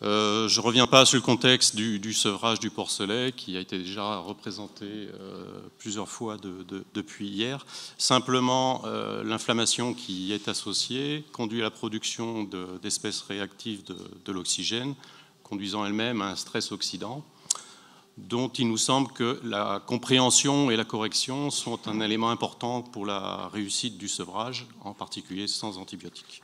Je ne reviens pas sur le contexte du sevrage du porcelet qui a été déjà représenté plusieurs fois depuis hier. Simplement, l'inflammation qui y est associée conduit à la production d'espèces réactives de l'oxygène, conduisant elle-même à un stress oxydant, dont il nous semble que la compréhension et la correction sont un élément important pour la réussite du sevrage, en particulier sans antibiotiques.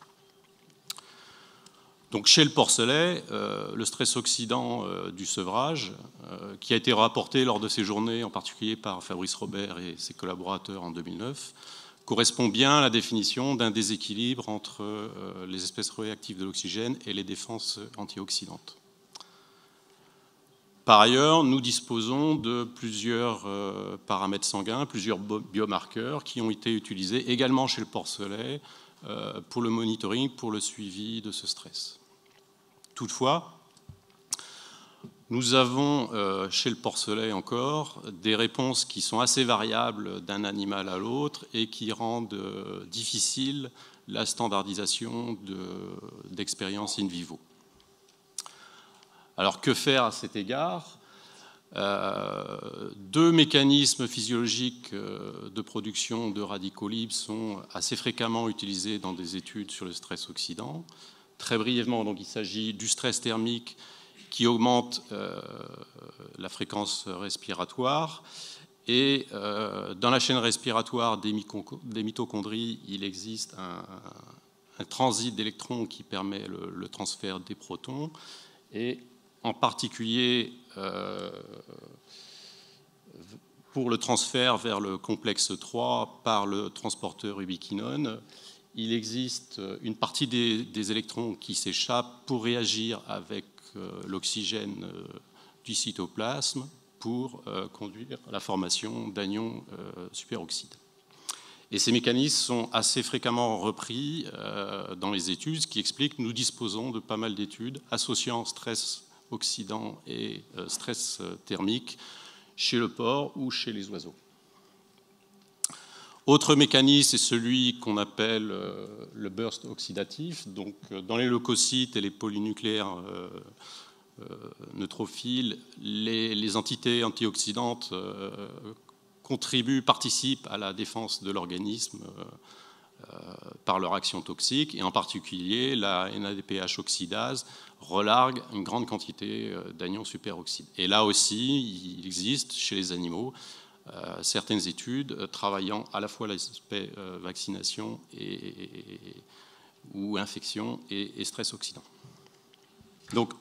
Donc chez le porcelet, le stress oxydant du sevrage, qui a été rapporté lors de ces journées, en particulier par Fabrice Robert et ses collaborateurs en 2009, correspond bien à la définition d'un déséquilibre entre les espèces réactives de l'oxygène et les défenses antioxydantes. Par ailleurs, nous disposons de plusieurs paramètres sanguins, plusieurs biomarqueurs qui ont été utilisés également chez le porcelet pour le monitoring, pour le suivi de ce stress. Toutefois, nous avons chez le porcelet encore des réponses qui sont assez variables d'un animal à l'autre et qui rendent difficile la standardisation d'expériences in vivo. Alors que faire à cet égard ? Deux mécanismes physiologiques de production de radicaux libres sont assez fréquemment utilisés dans des études sur le stress oxydant. Très brièvement, donc, il s'agit du stress thermique qui augmente la fréquence respiratoire. Et dans la chaîne respiratoire des mitochondries, il existe un transit d'électrons qui permet le transfert des protons. Et en particulier, pour le transfert vers le complexe 3 par le transporteur ubiquinone, il existe une partie des électrons qui s'échappent pour réagir avec l'oxygène du cytoplasme pour conduire à la formation d'anions superoxydes. Et ces mécanismes sont assez fréquemment repris dans les études, ce qui explique que nous disposons de pas mal d'études associant stress oxydant et stress thermique chez le porc ou chez les oiseaux. Autre mécanisme est celui qu'on appelle le burst oxydatif. Donc, dans les leucocytes et les polynucléaires neutrophiles, les entités antioxydantes participent à la défense de l'organisme par leur action toxique, et en particulier la NADPH oxydase relargue une grande quantité d'anions superoxydes. Et là aussi, il existe chez les animaux certaines études travaillant à la fois l'aspect vaccination ou infection et stress oxydant. Donc,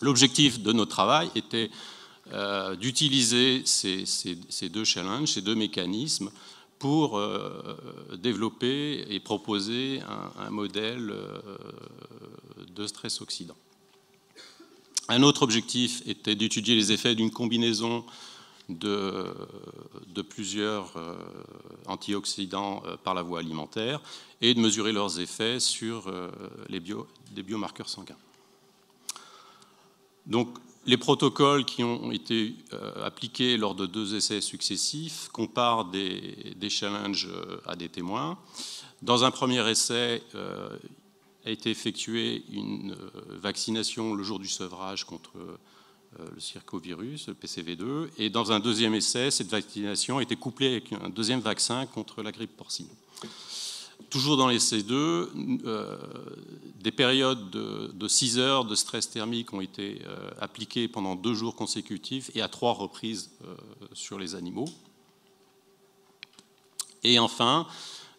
l'objectif de notre travail était d'utiliser ces deux challenges, ces deux mécanismes pour développer et proposer un modèle de stress oxydant. Un autre objectif était d'étudier les effets d'une combinaison de plusieurs antioxydants par la voie alimentaire et de mesurer leurs effets sur des biomarqueurs sanguins. Donc, les protocoles qui ont été appliqués lors de 2 essais successifs comparent des challenges à des témoins. Dans un premier essai, a été effectuée une vaccination le jour du sevrage contre le circovirus, le PCV2, et dans un deuxième essai, cette vaccination a été couplée avec un deuxième vaccin contre la grippe porcine. Toujours dans l'essai 2, des périodes de 6 heures de stress thermique ont été appliquées pendant 2 jours consécutifs et à 3 reprises sur les animaux. Et enfin,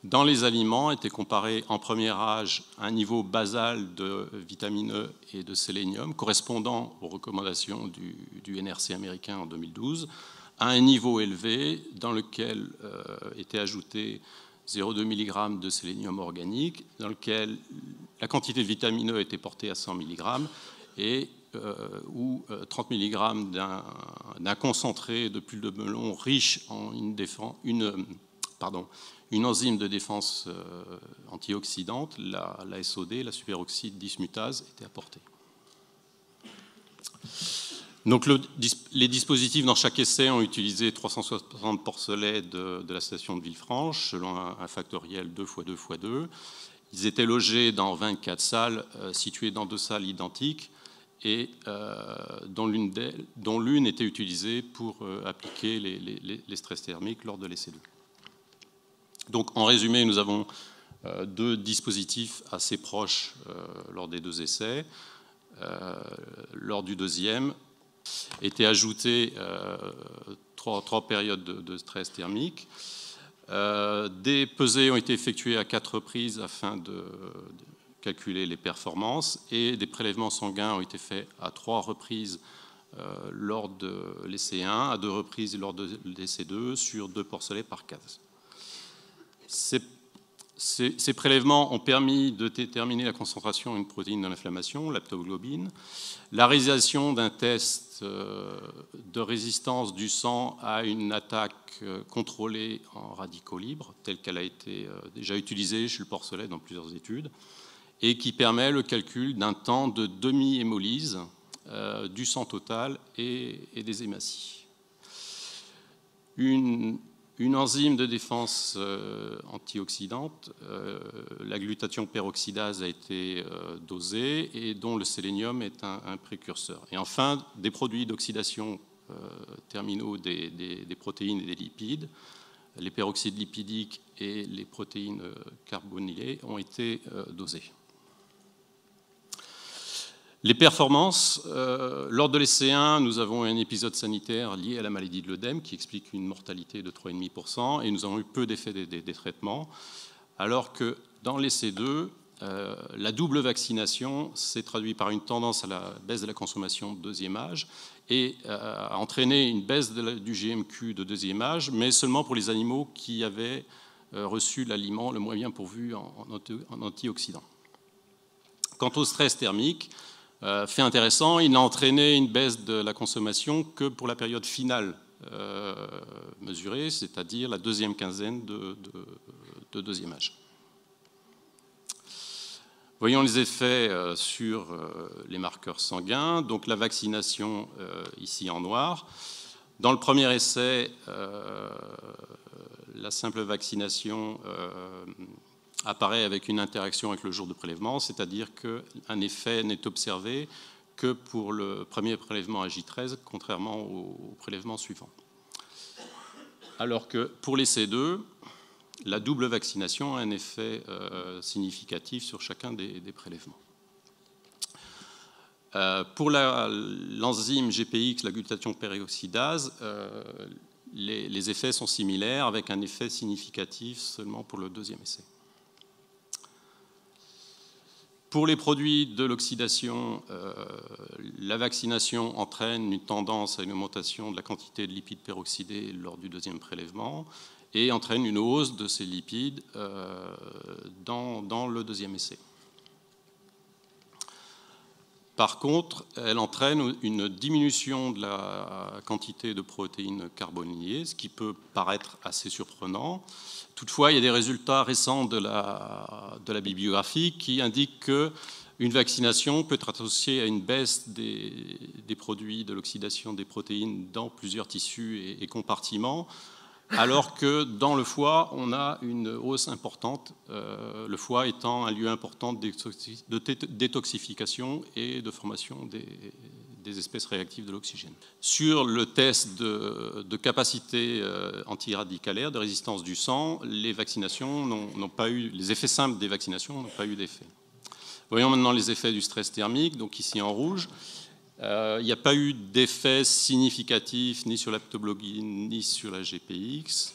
dans les aliments, était comparé en premier âge un niveau basal de vitamine E et de sélénium, correspondant aux recommandations du NRC américain en 2012, à un niveau élevé dans lequel était ajouté 0,2 mg de sélénium organique, dans lequel la quantité de vitamine E était portée à 100 mg et ou 30 mg d'un concentré de pulpe de melon riche en une enzyme de défense antioxydante, la SOD, la superoxyde dismutase, était apportée. Donc les dispositifs dans chaque essai ont utilisé 360 porcelets de la station de Villefranche, selon un factoriel 2 × 2 × 2. Ils étaient logés dans 24 salles, situées dans 2 salles identiques, et dont l'une était utilisée pour appliquer les stress thermiques lors de l'essai 2. Donc en résumé, nous avons deux dispositifs assez proches lors des deux essais. Lors du deuxième, étaient ajoutées trois périodes de stress thermique. Des pesées ont été effectuées à 4 reprises afin de calculer les performances et des prélèvements sanguins ont été faits à 3 reprises lors de l'essai 1, à 2 reprises lors de l'essai 2 sur 2 porcelets par case. Ces prélèvements ont permis de déterminer la concentration d'une protéine de l'inflammation, l'aptoglobine, la réalisation d'un test de résistance du sang à une attaque contrôlée en radicaux libres, telle qu'elle a été déjà utilisée chez le porcelet dans plusieurs études, et qui permet le calcul d'un temps de demi-hémolyse du sang total et des hématies. Une enzyme de défense antioxydante, la glutathion peroxydase, a été dosée et dont le sélénium est un précurseur. Et enfin, des produits d'oxydation terminaux des protéines et des lipides, les peroxydes lipidiques et les protéines carbonylées ont été dosés. Les performances, lors de l'essai 1, nous avons un épisode sanitaire lié à la maladie de l'œdème qui explique une mortalité de 3,5% et nous avons eu peu d'effets des traitements, alors que dans l'essai 2, la double vaccination s'est traduite par une tendance à la baisse de la consommation de deuxième âge et a entraîné une baisse du GMQ de deuxième âge, mais seulement pour les animaux qui avaient reçu l'aliment le moins bien pourvu en antioxydants. Quant au stress thermique, fait intéressant, il n'a entraîné une baisse de la consommation que pour la période finale mesurée, c'est-à-dire la deuxième quinzaine de deuxième âge. Voyons les effets sur les marqueurs sanguins. Donc la vaccination ici en noir. Dans le premier essai, la simple vaccination apparaît avec une interaction avec le jour de prélèvement, c'est-à-dire qu'un effet n'est observé que pour le premier prélèvement à J13, contrairement au prélèvement suivant. Alors que pour l'essai 2, la double vaccination a un effet significatif sur chacun des prélèvements. Pour l'enzyme GPX, la glutathion peroxydase, les effets sont similaires, avec un effet significatif seulement pour le deuxième essai. Pour les produits de l'oxydation, la vaccination entraîne une tendance à une augmentation de la quantité de lipides peroxydés lors du deuxième prélèvement et entraîne une hausse de ces lipides dans le deuxième essai. Par contre, elle entraîne une diminution de la quantité de protéines carbonylées, ce qui peut paraître assez surprenant. Toutefois, il y a des résultats récents de la bibliographie qui indiquent qu'une vaccination peut être associée à une baisse des produits de l'oxydation des protéines dans plusieurs tissus et compartiments, alors que dans le foie, on a une hausse importante, le foie étant un lieu important de détoxification et de formation des espèces réactives de l'oxygène. Sur le test de capacité antiradicalaire, de résistance du sang, les vaccinations n'ont pas eu, les effets simples des vaccinations n'ont pas eu d'effet. Voyons maintenant les effets du stress thermique, donc ici en rouge. Il n'y a pas eu d'effet significatif ni sur l'aptoglobine ni sur la GPX,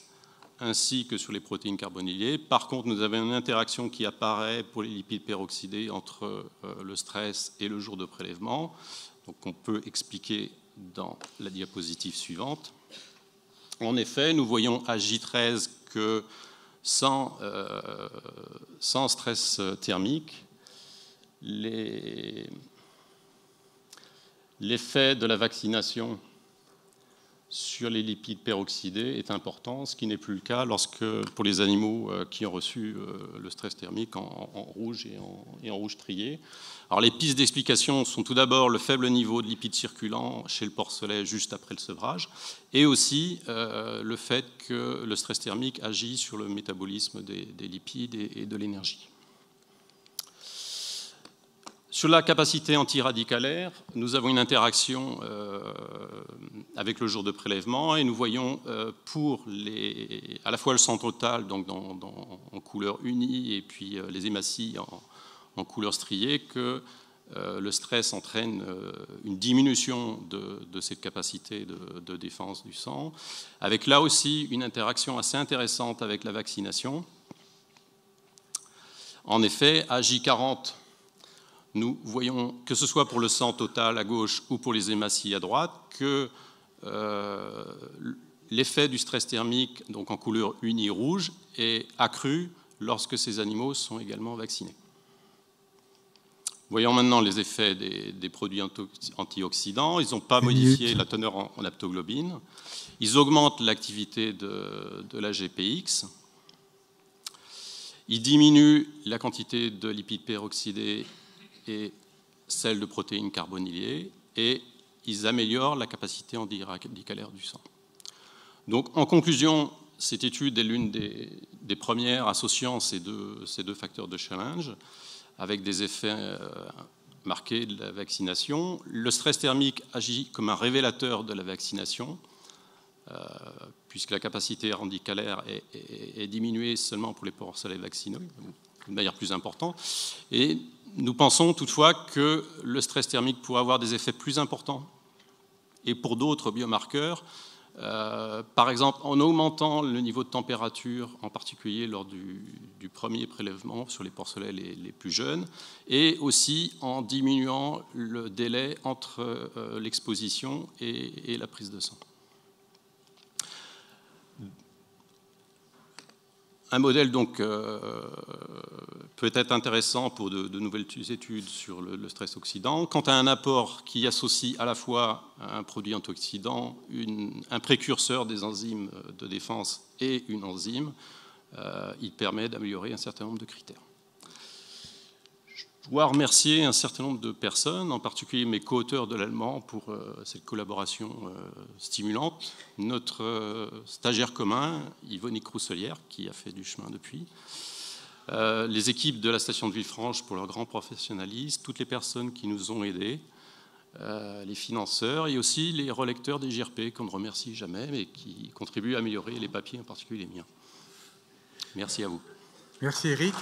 ainsi que sur les protéines carbonylées. Par contre, nous avons une interaction qui apparaît pour les lipides peroxydés entre le stress et le jour de prélèvement, donc on peut expliquer dans la diapositive suivante. En effet, nous voyons à J13 que sans stress thermique, l'effet de la vaccination sur les lipides peroxydés est important, ce qui n'est plus le cas pour les animaux qui ont reçu le stress thermique en rouge et en rouge trié. Alors, les pistes d'explication sont tout d'abord le faible niveau de lipides circulants chez le porcelet juste après le sevrage, et aussi le fait que le stress thermique agit sur le métabolisme des lipides et de l'énergie. Sur la capacité antiradicalaire, nous avons une interaction avec le jour de prélèvement et nous voyons pour à la fois le sang total donc en couleur unie et puis les hématies en couleur striée que le stress entraîne une diminution de cette capacité de défense du sang, avec là aussi une interaction assez intéressante avec la vaccination. En effet, à J40, nous voyons, que ce soit pour le sang total à gauche ou pour les hématies à droite, que l'effet du stress thermique, donc en couleur unie rouge, est accru lorsque ces animaux sont également vaccinés. Voyons maintenant les effets des produits antioxydants. Ils n'ont pas modifié la teneur en aptoglobine. Ils augmentent l'activité de la GPX. Ils diminuent la quantité de lipides peroxydés et celle de protéines carbonylées, et ils améliorent la capacité antiradicalaire du sang. Donc, en conclusion, cette étude est l'une des premières associant ces deux facteurs de challenge, avec des effets marqués de la vaccination. Le stress thermique agit comme un révélateur de la vaccination, puisque la capacité radicalaire est diminuée seulement pour les porcellets vaccinés, de manière plus importante. Et nous pensons toutefois que le stress thermique pourrait avoir des effets plus importants et pour d'autres biomarqueurs, par exemple en augmentant le niveau de température, en particulier lors du premier prélèvement sur les porcelets les plus jeunes, et aussi en diminuant le délai entre l'exposition et la prise de sang. Un modèle donc peut être intéressant pour de nouvelles études sur le stress oxydant. Quant à un apport qui associe à la fois un produit antioxydant, un précurseur des enzymes de défense et une enzyme, il permet d'améliorer un certain nombre de critères. Je dois remercier un certain nombre de personnes, en particulier mes co-auteurs de l'allemand, pour cette collaboration stimulante. Notre stagiaire commun, Yvonne Rousselière, qui a fait du chemin depuis. Les équipes de la station de Villefranche pour leur grand professionnalisme, toutes les personnes qui nous ont aidés, les financeurs et aussi les relecteurs des JRP, qu'on ne remercie jamais, mais qui contribuent à améliorer les papiers, en particulier les miens. Merci à vous. Merci Eric.